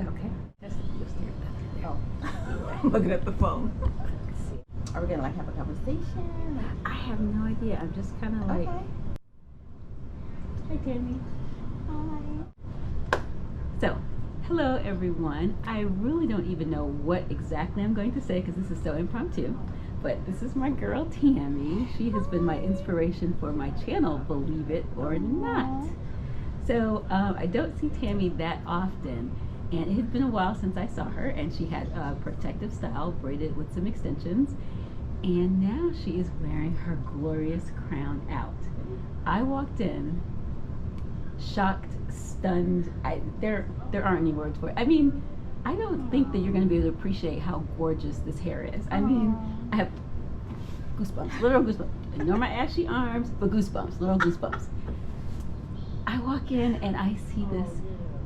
Okay. Just stare back there. Oh. I'm looking at the phone. Let's see. Are we gonna like have a conversation? I have no idea. I'm just kind of like, Okay. hi Tammy. Hi. So, hello everyone. I really don't even know what exactly I'm going to say because this is so impromptu. But this is my girl Tammy. She has been my inspiration for my channel, believe it or not. So I don't see Tammy that often, and it had been a while since I saw her, and she had a protective style braided with some extensions, and now she is wearing her glorious crown out. I walked in shocked, stunned. There aren't any words for it. I mean, I don't think that you're going to be able to appreciate how gorgeous this hair is. I mean, I have goosebumps, literal goosebumps. Ignore my ashy arms, but goosebumps, literal goosebumps. I walk in and I see this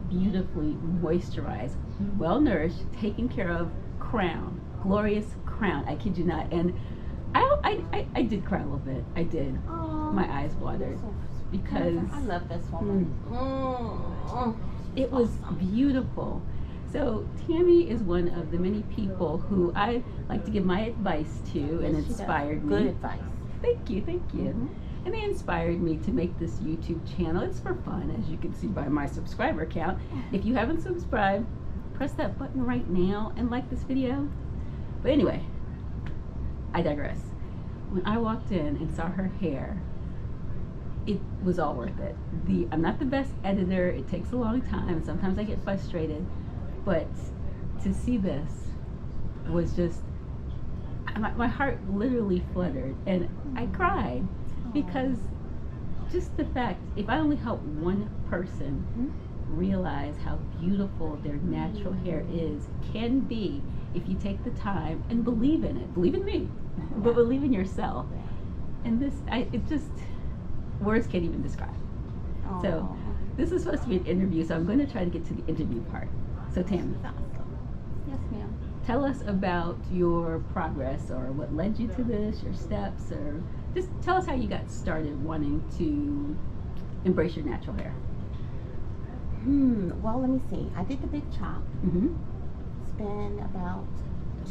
beautifully moisturized, well-nourished, taken care of crown, glorious crown. I kid you not. And I did cry a little bit. I did. My eyes watered because I love this woman. It was beautiful. So Tammy is one of the many people who I like to give my advice to, and inspired me. Good advice. Thank you, thank you. Mm-hmm. And they inspired me to make this YouTube channel. It's for fun, as you can see by my subscriber count. If you haven't subscribed, press that button right now and like this video. But anyway, I digress. When I walked in and saw her hair, it was all worth it. I'm not the best editor. It takes a long time, and sometimes I get frustrated. But to see this was just, my heart literally fluttered, and I cried because just the fact, if I only help one person realize how beautiful their natural hair can be, if you take the time and believe in it, believe in me, but believe in yourself. And this, it just, words can't even describe. So this is supposed to be an interview, so I'm going to try to get to the interview part. So Tammy, Yes, ma'am. tell us about your progress, or what led you to this, your steps, or just tell us how you got started wanting to embrace your natural hair. Well, let me see. I did the big chop. It's been about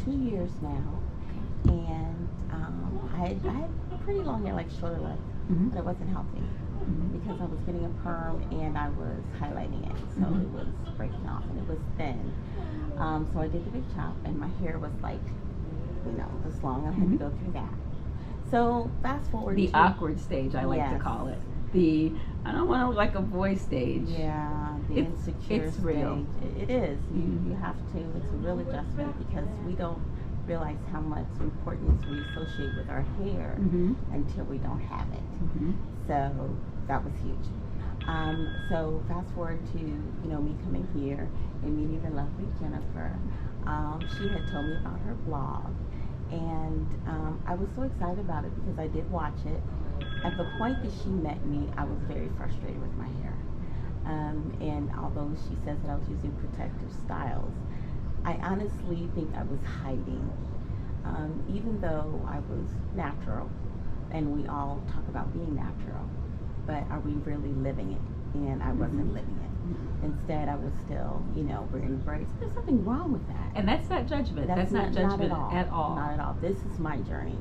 2 years now, and I had pretty long hair, like shorter length, but it wasn't healthy because I was getting a perm and I was highlighting it, so it was breaking off and it was thin. So I did the big chop, and my hair was like, this long. I had to go through that. So fast forward The to awkward stage, I like to call it. I don't want to look like a boy stage. Yeah, the insecure it's stage. real. It is. You have to. It's a real adjustment because we don't realize how much importance we associate with our hair until we don't have it. So that was huge. So fast forward to me coming here and meeting the lovely Jennifer. She had told me about her blog, and I was so excited about it because I did watch it. At the point that she met me, I was very frustrated with my hair. And although she says that I was using protective styles, I honestly think I was hiding. Even though I was natural, and we all talk about being natural, but are we really living it? And I wasn't living it. Instead, I was still, wearing braids. There's nothing wrong with that. And that's not judgment. That's not judgment at all. Not at all. This is my journey.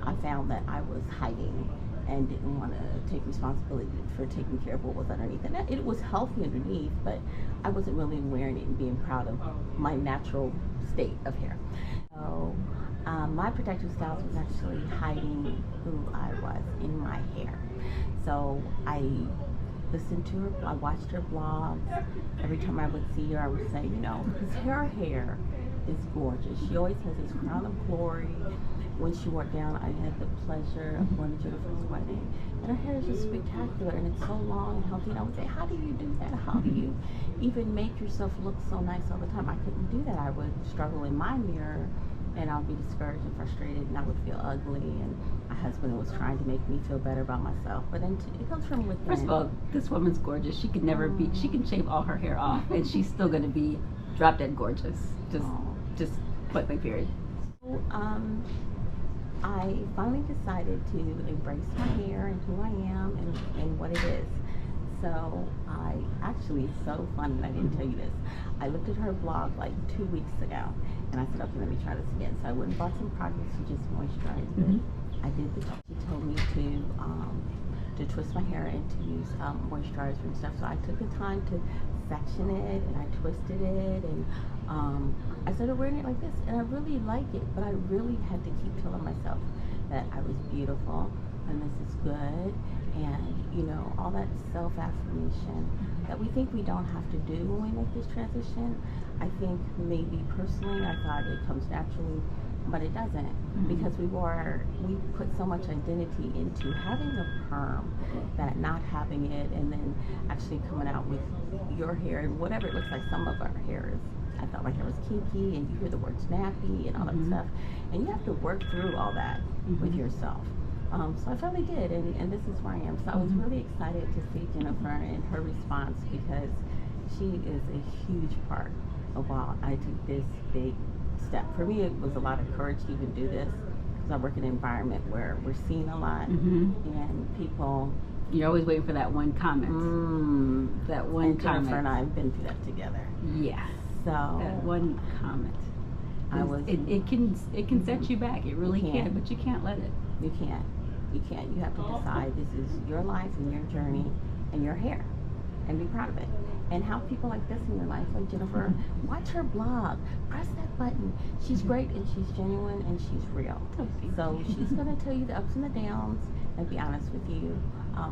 I found that I was hiding and didn't want to take responsibility for taking care of what was underneath. And it was healthy underneath, but I wasn't really wearing it and being proud of my natural state of hair. So my protective styles was actually hiding who I was in my hair. So I listened to her, I watched her blogs. Every time I would see her, I would say, because her hair is gorgeous. She always has this crown of glory. When she wore it down, I had the pleasure of going to Jennifer's wedding. And her hair is just spectacular, and it's so long and healthy. And I would say, how do you do that? How do you even make yourself look so nice all the time? I couldn't do that. I would struggle in my mirror, and I'll be discouraged and frustrated, and I would feel ugly, and my husband was trying to make me feel better about myself. But then it comes from within. First of all, this woman's gorgeous. She could never be, she can shave all her hair off, and she's still going to be drop dead gorgeous. Just point blank period. So, I finally decided to embrace my hair and who I am and what it is. So I actually, it's so funny, and I didn't tell you this. I looked at her blog like 2 weeks ago, and I said, okay, let me try this again. So I went and bought some products to just moisturize it. I did the, she told me to twist my hair and to use moisturizer and stuff. So I took the time to section it, and I twisted it, and I started wearing it like this, and I really like it, but I really had to keep telling myself that I was beautiful, and this is good, and you know, all that self-affirmation that we think we don't have to do when we make this transition. I think maybe personally I thought it comes naturally, but it doesn't, because we put so much identity into having a perm that not having it, and then actually coming out with your hair and whatever it looks like. Some of our hair is, I thought my hair was kinky, and you hear the word snappy and all that stuff, and you have to work through all that with yourself. So I finally did, and this is where I am. So I was really excited to see Jennifer and her response, because she is a huge part of why I took this big step. For me, it was a lot of courage to even do this, because I work in an environment where we're seen a lot, and people... You're always waiting for that one comment. That one and comment. Jennifer and I have been through that together. Yeah. So that one comment. It can set you back. It really can, but you can't let it. You can't. You can't. You have to decide this is your life and your journey and your hair, and be proud of it. And have people like this in your life, like Jennifer. Watch her blog. Press that button. She's great, and she's genuine, and she's real. So she's going to tell you the ups and the downs, and be honest with you,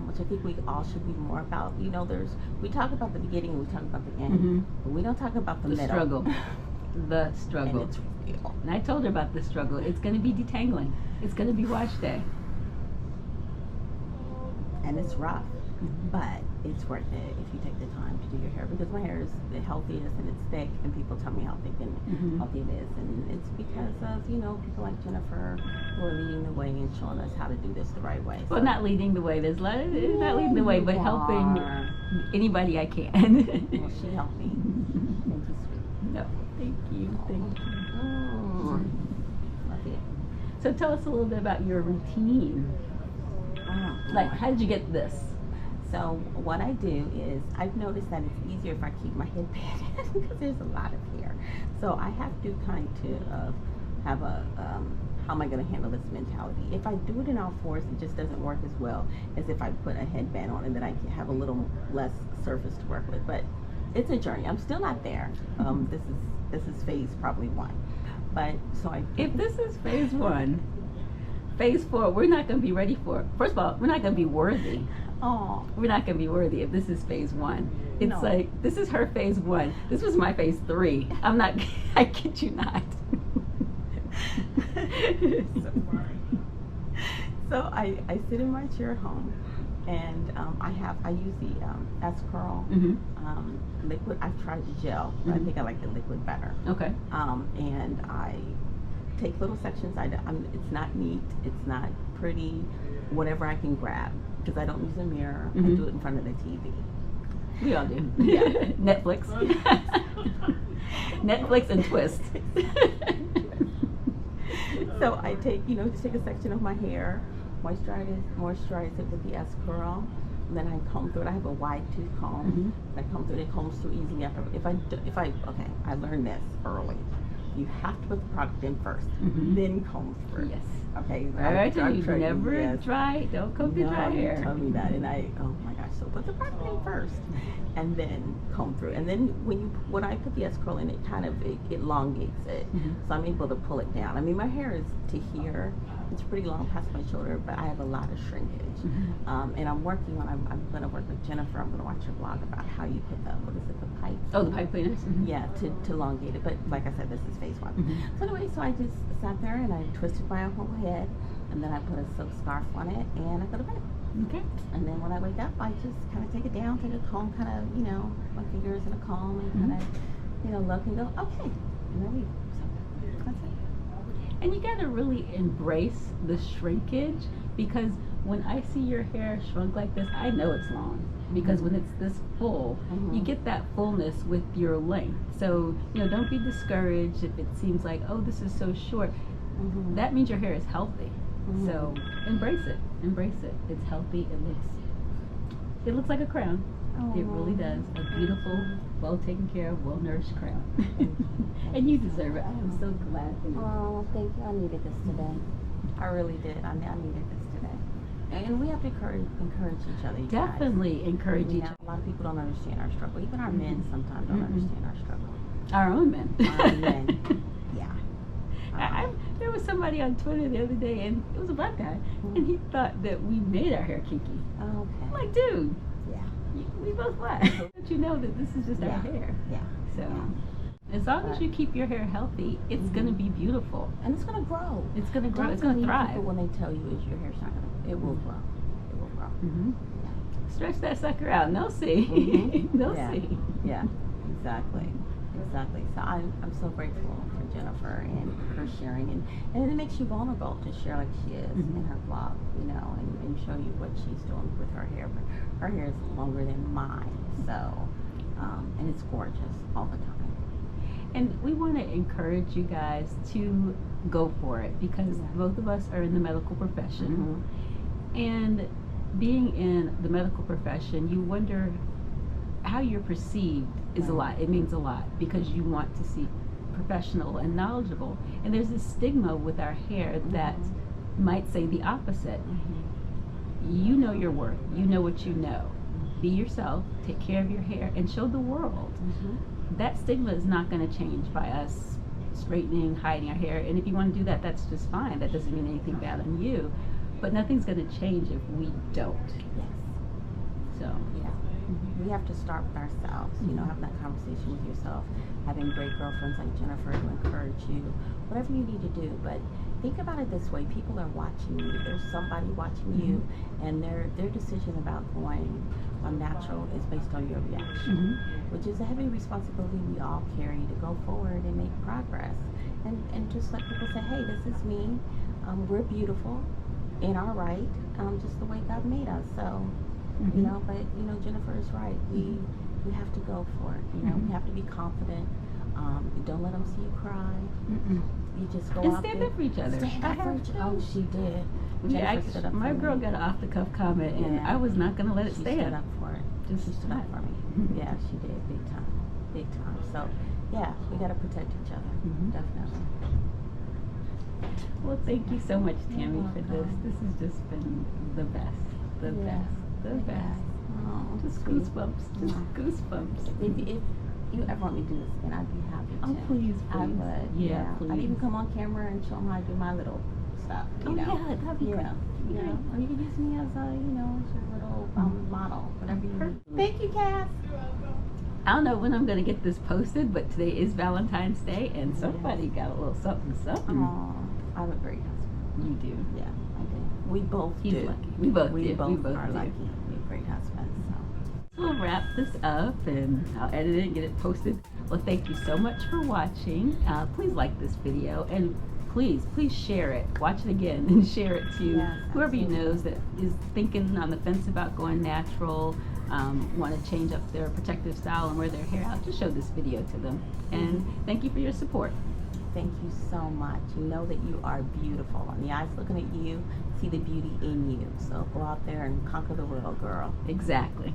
which I think we all should be more about. You know, we talk about the beginning, we talk about the end, but we don't talk about the middle. Struggle. The struggle. And it's real. And I told her about the struggle. It's going to be detangling. It's going to be wash day. And it's rough, but it's worth it if you take the time to do your hair, because my hair is the healthiest and it's thick, and people tell me how thick and healthy it is, and it's because of, you know, people like Jennifer who are leading the way and showing us how to do this the right way. Well, so, not leading the way. There's not leading the way, but helping anybody I can. Well, she helped me. Thank you, sweet. No, thank you. Thank you. Love it. So tell us a little bit about your routine. Like, how did you get this? So what I do is, I've noticed that it's easier if I keep my headband in, because there's a lot of hair. So I have to kind of have a, how am I going to handle this mentality? If I do it in all fours, it just doesn't work as well as if I put a headband on, and then I can have a little less surface to work with. But it's a journey. I'm still not there. This is phase probably 1. But so if this is phase 1, phase 4, we're not going to be ready for it. First of all, we're not going to be worthy. Oh, we're not going to be worthy if this is phase 1. It's like, this is her phase 1. This was my phase 3. I'm not, I kid you not. So I sit in my chair at home, and I use the S-Curl liquid. I've tried the gel, but I think I like the liquid better. Okay. And I take little sections. It's not neat, it's not pretty, whatever I can grab, because I don't use a mirror. I do it in front of the TV. We all do. Yeah. Netflix. Netflix and twist. So I take, just take a section of my hair, moisturize it with the S-Curl, and then I comb through it. I have a wide tooth comb. I comb through it. It combs through easily after. Okay, I learned this early. You have to put the product in first, then comb through. Yes. Okay. Alright, so you never dry. Don't comb through dry hair. You told me that, and oh my gosh. So put the product in first, and then comb through. And then when I put the S-Curl in, it kind of it elongates it, so I'm able to pull it down. I mean, my hair is to here. It's pretty long past my shoulder, but I have a lot of shrinkage. And I'm working on. I'm going to work with Jennifer. I'm going to watch her blog about how you put the the pipe. Oh, the pipe cleaners. Yeah, to elongate it. But like I said, this is phase 1. So anyway, so I just sat there and I twisted my whole head, and then I put a silk scarf on it, and I go to bed. Okay. And then when I wake up, I just kind of take it down, take a comb, kind of my fingers in a comb, and kind of look and go, okay, and then leave. So that's it. And you gotta really embrace the shrinkage, because when I see your hair shrunk like this, I know it's long. Because when it's this full, you get that fullness with your length. So, don't be discouraged if it seems like, oh, this is so short. That means your hair is healthy. So embrace it. Embrace it. It's healthy. It looks like a crown. It really does. A beautiful, well taken care of, well nourished crown. And you deserve it. I am so glad for you. Oh, thank you. I needed this today. I really did. I needed this today. And we have to encourage each other. You Definitely guys. encourage You each know, other. a lot of people don't understand our struggle. Even our men sometimes don't understand our struggle. Our own men. Our own men. Yeah. There was somebody on Twitter the other day, and it was a black guy, and he thought that we made our hair kinky. Okay. I'm like, dude, Yeah. we both black. But you know that this is just our hair. Yeah. So, as long as you keep your hair healthy, it's gonna be beautiful. And it's gonna grow. It's gonna grow. Don't It's gonna believe thrive. people when they tell you is your hair's not gonna. It will grow. It will grow. Stretch that sucker out, and they'll see. They'll Yeah. see. Yeah. Exactly. Exactly. So I'm so grateful for Jennifer and her sharing, and it makes you vulnerable to share like she is in her blog, you know, and show you what she's doing with her hair. But her hair is longer than mine, so and it's gorgeous all the time. And we want to encourage you guys to go for it, because both of us are in the medical profession, and being in the medical profession, you wonder how you're perceived is a lot. It means a lot, because you want to see professional and knowledgeable, and there's this stigma with our hair that might say the opposite. You know your worth. You know what you know. Be yourself, take care of your hair, and show the world. That stigma is not going to change by us straightening, hiding our hair. And if you want to do that, that's just fine. That doesn't mean anything bad on you. But nothing's going to change if we don't. Yes. So, We have to start with ourselves, you know, having that conversation with yourself, having great girlfriends like Jennifer to encourage you, whatever you need to do. But think about it this way: people are watching you. There's somebody watching you, and their decision about going natural is based on your reaction, which is a heavy responsibility we all carry to go forward and make progress. And just let people say, hey, this is me. We're beautiful in our right, just the way God made us. So. You know, but you know, Jennifer is right. We have to go for it. You know, we have to be confident. Don't let them see you cry. You just go and out stand there. up for each other. Stand up for each other. Oh, she did. My girl got an off-the-cuff comment, and I was not going to let it stand. She stood up for it. She stood up for me. Yeah, she did. Big time. Big time. So, yeah, we got to protect each other. Definitely. Well, thank you so much, Tammy, for this. This has just been the best. The best. The best. Oh, just goosebumps. Just goosebumps. If you ever want me to do this again, I'd be happy to. Oh, please. I would. Yeah, I'd please. even come on camera and show them how I do my little stuff. You know? Yeah, that'd be great. You know, or you can use me as a, you know, as your little model, whatever you need. Thank you, Cass. I don't know when I'm going to get this posted, but today is Valentine's Day, and somebody got a little something. Oh, I have a great husband. You do. Yeah, I do. We both He's do. lucky. We both are do. lucky. We have great husbands. So. We'll wrap this up, and I'll edit it and get it posted. Well, thank you so much for watching. Please like this video, and please share it. Watch it again and share it to whoever you know that is thinking on the fence about going natural, want to change up their protective style and wear their hair out. Just show this video to them. And thank you for your support. Thank you so much. You know that you are beautiful, and the eyes looking at you see the beauty in you. So go out there and conquer the world, girl. Exactly.